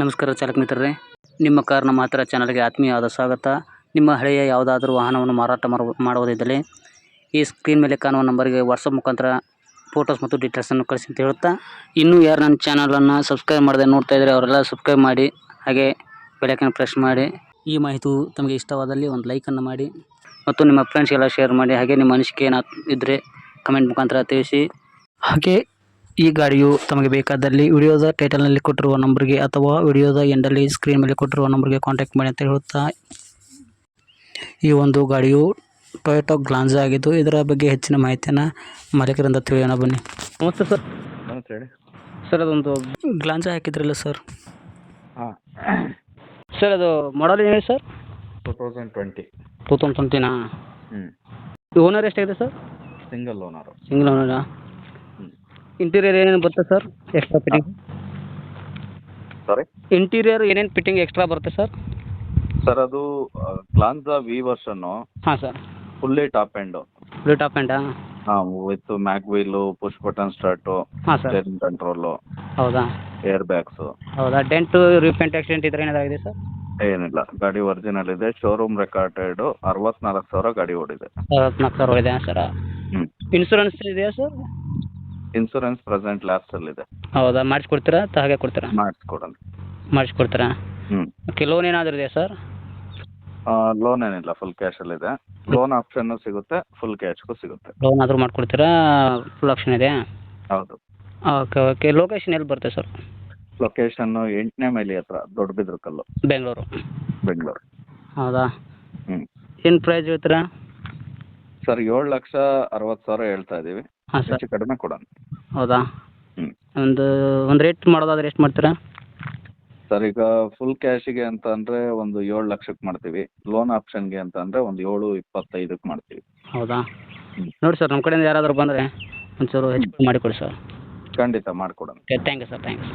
ನಮಸ್ಕಾರ ಚಾಲಕ ಮಿತ್ರರೇ, ನಿಮ್ಮ ಕಾರ್ ನಮ್ಮ ಹತ್ತಿರ ಚಾನಲ್ಗೆ ಆತ್ಮೀಯವಾದ ಸ್ವಾಗತ. ನಿಮ್ಮ ಹಳೆಯ ಯಾವುದಾದರೂ ವಾಹನವನ್ನು ಮಾರಾಟ ಮಾಡುವುದಿದ್ದಲ್ಲಿ ಈ ಸ್ಕ್ರೀನ್ ಮೇಲೆ ಕಾಣುವ ನಂಬರ್ಗೆ ವಾಟ್ಸಪ್ ಮುಖಾಂತರ ಫೋಟೋಸ್ ಮತ್ತು ಡೀಟೇಲ್ಸನ್ನು ಕಳಿಸಿ ಅಂತ ಹೇಳುತ್ತಾ, ಇನ್ನೂ ಯಾರು ನನ್ನ ಚಾನಲನ್ನು ಸಬ್ಸ್ಕ್ರೈಬ್ ಮಾಡದೆ ನೋಡ್ತಾ ಇದ್ದರೆ ಅವರೆಲ್ಲ ಸಬ್ಸ್ಕ್ರೈಬ್ ಮಾಡಿ, ಹಾಗೆ ಬೆಲೈಕನ್ ಪ್ರೆಸ್ ಮಾಡಿ. ಈ ಮಾಹಿತಿಯು ತಮಗೆ ಇಷ್ಟವಾದಲ್ಲಿ ಒಂದು ಲೈಕನ್ನು ಮಾಡಿ ಮತ್ತು ನಿಮ್ಮ ಫ್ರೆಂಡ್ಸ್ಗೆಲ್ಲ ಶೇರ್ ಮಾಡಿ. ಹಾಗೆ ನಿಮ್ಮ ಅನಿಸಿಕೆ ಇದ್ದರೆ ಕಮೆಂಟ್ ಮುಖಾಂತರ ತಿಳಿಸಿ. ಹಾಗೆ ಈ ಗಾಡಿಯು ತಮಗೆ ಬೇಕಾದಲ್ಲಿ ವಿಡಿಯೋದ ಟೈಟಲ್ನಲ್ಲಿ ಕೊಟ್ಟಿರುವ ನಂಬರ್ಗೆ ಅಥವಾ ವಿಡಿಯೋದ ಎಂಡಲ್ಲಿ ಸ್ಕ್ರೀನ್ ಮೇಲೆ ಕೊಟ್ಟಿರುವ ನಂಬರ್ಗೆ ಕಾಂಟ್ಯಾಕ್ಟ್ ಮಾಡಿ ಅಂತ ಹೇಳುತ್ತಾ, ಈ ಒಂದು ಗಾಡಿಯು ಟೊಯೋಟಾ ಗ್ಲಾನ್ಸಾ ಆಗಿದ್ದು ಇದರ ಬಗ್ಗೆ ಹೆಚ್ಚಿನ ಮಾಹಿತಿಯನ್ನು ಮಾಲೀಕರಿಂದ ತಿಳಿಯೋಣ ಬನ್ನಿ. ನಮಸ್ತೆ ಸರ್. ನಮಸ್ತೆ ಹೇಳಿ ಸರ್, ಅದೊಂದು ಗ್ಲಾನ್ಸಾ ಹಾಕಿದ್ರಲ್ಲ ಸರ್? ಹಾಂ ಸರ್, ಅದು ಮಾಡಲ್ ಏನು ಹೇಳಿ ಸರ್? 2020. 2020ನಾ? ಓನರ್ ಎಷ್ಟಾಗಿದೆ ಸರ್? Single owner. ಸಿಂಗಲ್ ಓನರಾ? ಇಂಟೀರಿಯರ್ ಏನೇನು ಬರುತ್ತೆ sir extra fitting? Sorry interior ಏನೇನು ಫಿಟ್ಟಿಂಗ್ ಎಕ್ಸ್ಟ್ರಾ ಬರುತ್ತೆ ಸರ್? ಸರ್, ಅದು ಗ್ಲಾನ್ಸಾ ವಿ ವರ್ಷನ್ನು ಹಾಂ sir. Fully top end. Full top ಎಂಡಾ? ಹಾಂ, with mag wheel, push button start, ಹಾಂ ಸರ್. ಸ್ಟೇರಿಂಗ್ ಕಂಟ್ರೋಲು, ಹೌದಾ? Air bags. ಹೌದಾ? ಡೆಂಟು, ರೀಪೇಂಟ್, ಆಕ್ಸಿಡೆಂಟ್ ಇದ್ರೆ ಏನಾಗಿದೆ ಸರ್? ಏನಿಲ್ಲ, ಗಾಡಿ ಒರಿಜಿನಲ್ ಇದೆ. ಶೋರೂಮ್ ರೆಕಾರ್ಡೆಡು 64,000 ಗಾಡಿ ಓಡಿದೆ. 64,000 ಇದೆ ಸರ್. ಇನ್ಶೂರೆನ್ಸ್ ಇದೆಯಾ ಸರ್? ಇನ್ಸೂರೆನ್ಸ್ ಪ್ರೆಸೆಂಟ್ ಲ್ಯಾಪ್ಸಲ್ಲಿದೆ. ಹೌದಾ? ಮಾಡಿಸ್ಕೊಡ್ತೀರಾ ಅಥವಾ ಹಾಗೆ ಕೊಡ್ತೀರಾ? ಮಾಡಿಸ್ಕೊಡೋಣ. ಮಾಡಿಸ್ಕೊಡ್ತೀರಾ? ಓಕೆ. ಲೋನ್ ಏನಾದರೂ ಇದೆಯಾ ಸರ್? ಲೋನ್ ಏನಿಲ್ಲ, ಫುಲ್ ಕ್ಯಾಶಲ್ಲಿದೆ. ಲೋನ್ ಆಪ್ಷನ್ನು ಸಿಗುತ್ತೆ, ಫುಲ್ ಕ್ಯಾಶ್ಗೂ ಸಿಗುತ್ತೆ. ಲೋನ್ ಆದರೂ ಮಾಡಿಕೊಡ್ತೀರಾ? ಫುಲ್ ಆಪ್ಷನ್ ಇದೆಯಾ? ಹೌದು. Okay okay. ಲೊಕೇಶನ್ ಎಲ್ಲಿ ಬರುತ್ತೆ ಸರ್? ಲೊಕೇಶನ್ನು 8ನೇ ಮೈಲಿ ಹತ್ರ, ದೊಡ್ಡಬಿದ್ರಕಲ್ಲು, ಬೆಂಗಳೂರು. ಬೆಂಗಳೂರು. ಹೌದಾ? ಹ್ಞೂ ಏನು ಪ್ರೈಸ್ ಹೇಳ್ತೀರಾ? ಸರ್, 7,60,000 ಹೇಳ್ತಾ ಇದ್ದೀವಿ. ಹಾಂ ಸರ್. ಹೆಚ್ಚು ಕಡಿಮೆ ಕೊಡೋಣ. ಹೌದಾ? ಹ್ಞೂ ಒಂದು ರೇಟ್ ಮಾಡೋದಾದ್ರೆ ಎಷ್ಟು ಮಾಡ್ತೀರಾ? ಸರ್, ಈಗ ಫುಲ್ ಕ್ಯಾಶಿಗೆ ಅಂತ ಅಂದರೆ ಒಂದು 7 ಲಕ್ಷಕ್ಕೆ ಮಾಡ್ತೀವಿ. ಲೋನ್ ಆಪ್ಷನ್ಗೆ ಅಂತ ಅಂದರೆ ಒಂದು 7,25ಕ್ಕೆ ಮಾಡ್ತೀವಿ. ಹೌದಾ? ನೋಡಿ ಸರ್, ನಮ್ಮ ಕಡೆಯಿಂದ ಯಾರಾದರೂ ಬಂದರೆ ಒಂಚೂರು ಹೆಚ್ಚು ಕಮ್ಮಿ ಮಾಡಿಕೊಡಿ ಸರ್. ಖಂಡಿತ ಮಾಡಿಕೊಡೋಣ. Okay, thank you sir. Thanks.